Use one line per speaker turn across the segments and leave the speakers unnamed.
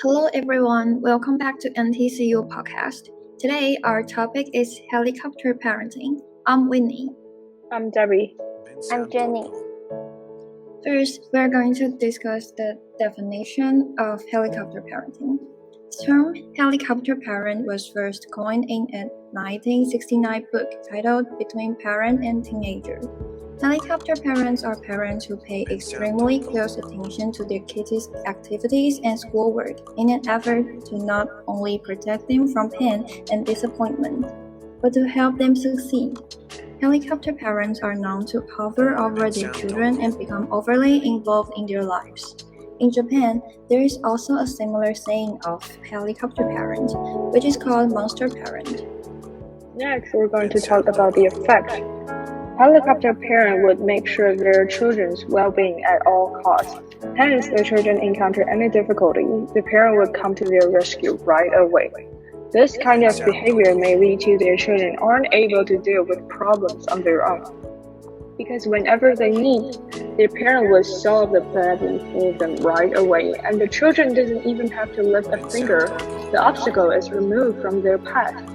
Hello everyone, welcome back to NTCU podcast. Today our topic is helicopter parenting. I'm Winnie.
I'm Debbie.
I'm Jenny.
First, we're going to discuss the definition of helicopter parenting. The term helicopter parent was first coined in a 1969 book titled Between Parent and Teenager. Helicopter parents are parents who pay extremely close attention to their kids' activities and schoolwork in an effort to not only protect them from pain and disappointment, but to help them succeed. Helicopter parents are known to hover over their children and become overly involved in their lives. In Japan, there is also a similar saying of helicopter parent, which is called monster parent.
Next, we're going to talk about the effect. Helicopter parent would make sure their children's well-being at all costs. Hence, if children encounter any difficulty, the parent would come to their rescue right away. This kind of behavior may lead to their children aren't able to deal with problems on their own. Because whenever they need, their parent will solve the problem for them right away, and the children doesn't even have to lift a finger. The obstacle is removed from their path.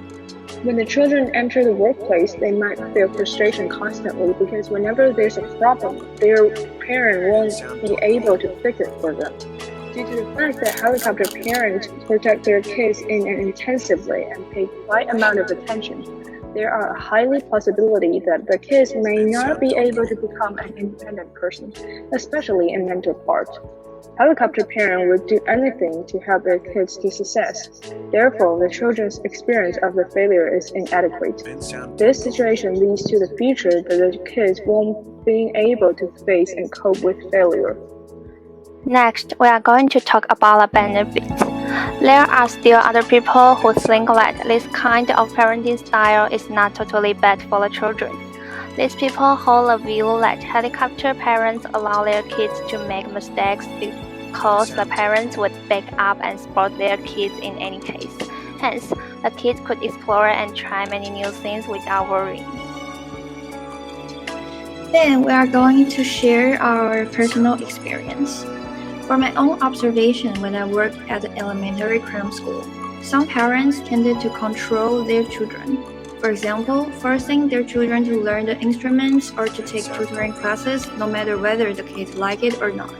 When the children enter the workplace, they might feel frustration constantly because whenever there's a problem, their parent won't be able to fix it for them. Due to the fact that helicopter parents protect their kids in an intensive way and pay quite amount of attention, there are a highly possibility that the kids may not be able to become an independent person, especially in mental part. Helicopter parent would do anything to help their kids to success. Therefore, the children's experience of the failure is inadequate. This situation leads to the future that the kids won't be able to face and cope with failure.
Next, we are going to talk about the benefits. There are still other people who think that this kind of parenting style is not totally bad for the children. These people hold the view that helicopter parents allow their kids to make mistakes because the parents would back up and support their kids in any case. Hence, the kids could explore and try many new things without worrying.
Then we are going to share our personal experience. From my own observation when I worked at the elementary cram school, some parents tended to control their children. For example, forcing their children to learn the instruments or to take tutoring classes no matter whether the kids like it or not.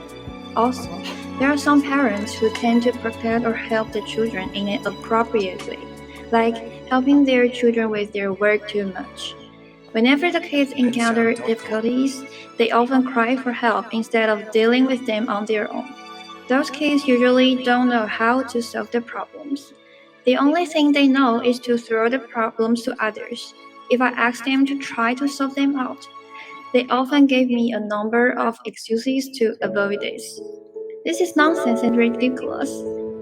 Also, there are some parents who tend to protect or help the children in an appropriate way, like helping their children with their work too much. Whenever the kids encounter difficulties, they often cry for help instead of dealing with them on their own. Those kids usually don't know how to solve the problems. The only thing they know is to throw the problems to others. If I ask them to try to solve them out, they often give me a number of excuses to avoid this. This is nonsense and ridiculous.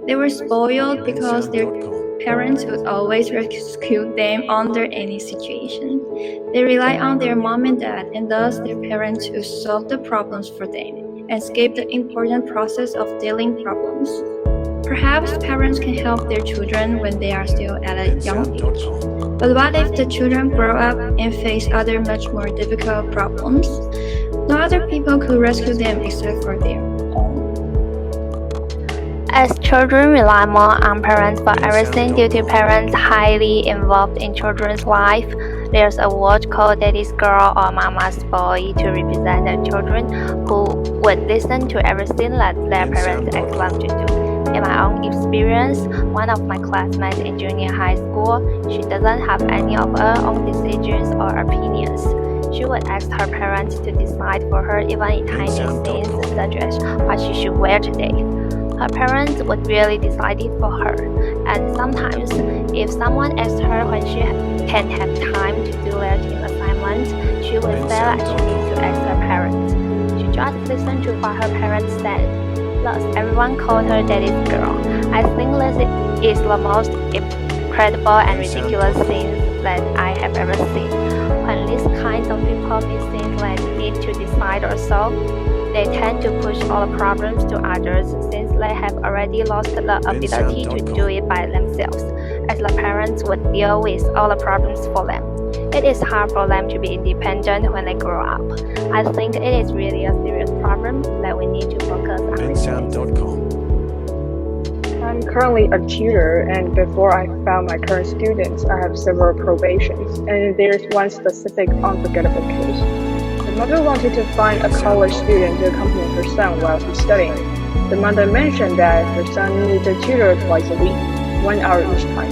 They were spoiled because their parents would always rescue them under any situation. They rely on their mom and dad, and thus their parents who solve the problems for them and skip the important process of dealing problems. Perhaps parents can help their children when they are still at a young age. But what if the children grow up and face other much more difficult problems? No other people could rescue them except for their own.
As children rely more on parents for everything due to parents highly involved in children's life, there's a word called daddy's girl or mama's boy to represent the children who would listen to everything that their parents ask them to do. In my own experience, one of my classmates in junior high school, she doesn't have any of her own decisions or opinions. She would ask her parents to decide for her even in tiny things such as what she should wear today. Her parents would really decide it for her, and sometimes, if someone asked her when she can have time to do their team assignments, she would say that she needs to ask her parents. She just listened to what her parents said. Thus, everyone called her daddy's girl. I think this is the most incredible and ridiculous thing that I have ever seen. When these kinds of people miss things that need to decide or solve, they tend to push all the problems to others since they have already lost the ability to do it by themselves, as the parents would deal with all the problems for them. It is hard for them to be independent when they grow up. I think it is really a serious problem that we need to focus on.
I'm currently a tutor, and before I found my current students, I have several probations, and there's one specific unforgettable case. The mother wanted to find a college student to accompany her son while he's studying. The mother mentioned that her son needs a tutor twice a week, 1 hour each time.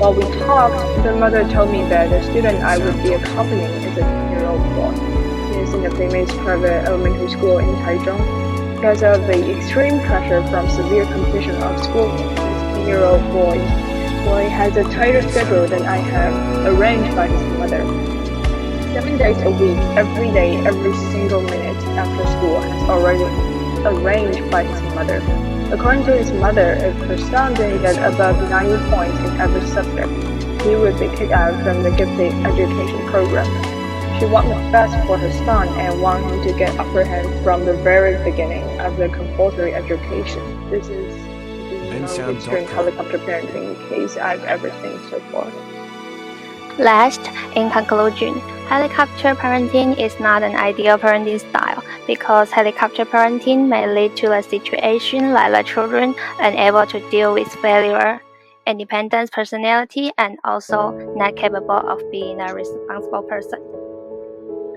While we talked, the mother told me that the student I would be accompanying is a 10-year-old boy. He is in a famous private elementary school in Taichung. Because of the extreme pressure from severe competition of school, this 10-year-old boy has a tighter schedule than I have arranged by his mother. 7 days a week, every day, every single minute after school has already arranged by his mother. According to his mother, if her son didn't get above 90 points in every subject, he would be kicked out from the gifted education program. She wanted the best for her son and wanted him to get upper hand from the very beginning of the compulsory education. This is the most extreme helicopter parenting case I've ever seen so far.
Last, in conclusion, helicopter parenting is not an ideal parenting style because helicopter parenting may lead to a situation like the children unable to deal with failure, independent personality, and also not capable of being a responsible person.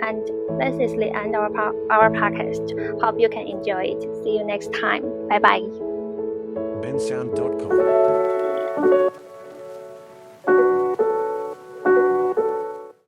And this is the end of our podcast. Hope you can enjoy it. See you next time. Bye bye.
bensound.com